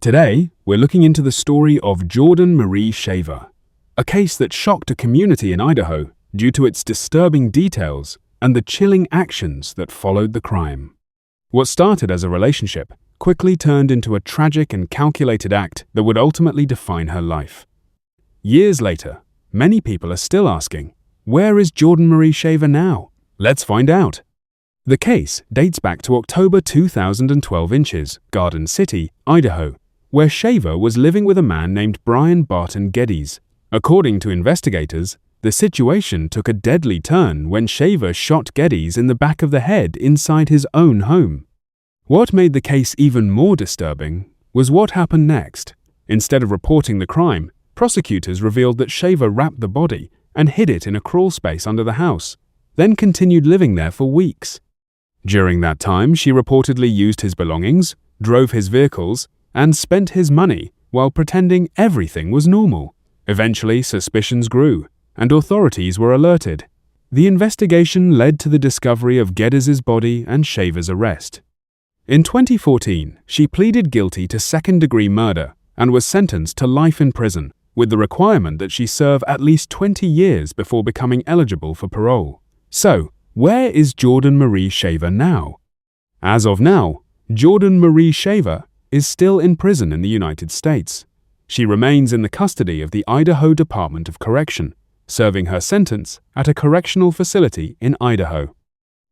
Today, we're looking into the story of Jordan Marie Shaver, a case that shocked a community in Idaho due to its disturbing details and the chilling actions that followed the crime. What started as a relationship quickly turned into a tragic and calculated act that would ultimately define her life. Years later, many people are still asking, where is Jordan Marie Shaver now? Let's find out. The case dates back to October 2012 in Garden City, Idaho, where Shaver was living with a man named Brian Barton Geddes. According to investigators, the situation took a deadly turn when Shaver shot Geddes in the back of the head inside his own home. What made the case even more disturbing was what happened next. Instead of reporting the crime, prosecutors revealed that Shaver wrapped the body and hid it in a crawl space under the house, then continued living there for weeks. During that time, she reportedly used his belongings, drove his vehicles, and spent his money while pretending everything was normal. Eventually, suspicions grew, and authorities were alerted. The investigation led to the discovery of Geddes' body and Shaver's arrest. In 2014, she pleaded guilty to second-degree murder and was sentenced to life in prison, with the requirement that she serve at least 20 years before becoming eligible for parole. So, where is Jordan Marie Shaver now? As of now, Jordan Marie Shaver is still in prison in the United States. She remains in the custody of the Idaho Department of Correction, serving her sentence at a correctional facility in Idaho.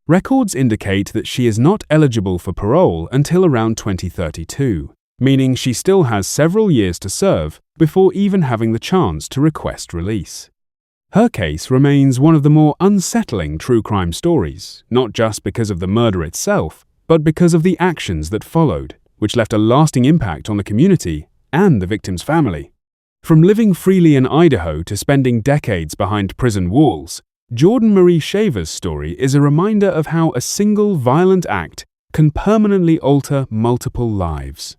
Records indicate that she is not eligible for parole until around 2032, meaning she still has several years to serve before even having the chance to request release. Her case remains one of the more unsettling true crime stories, not just because of the murder itself, but because of the actions that followed, which left a lasting impact on the community and the victim's family. From living freely in Idaho to spending decades behind prison walls, Jordan Marie Shaver's story is a reminder of how a single violent act can permanently alter multiple lives.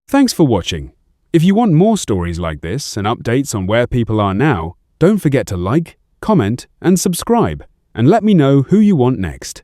Thanks for watching. If you want more stories like this and updates on where people are now, don't forget to like, comment, and subscribe, and let me know who you want next.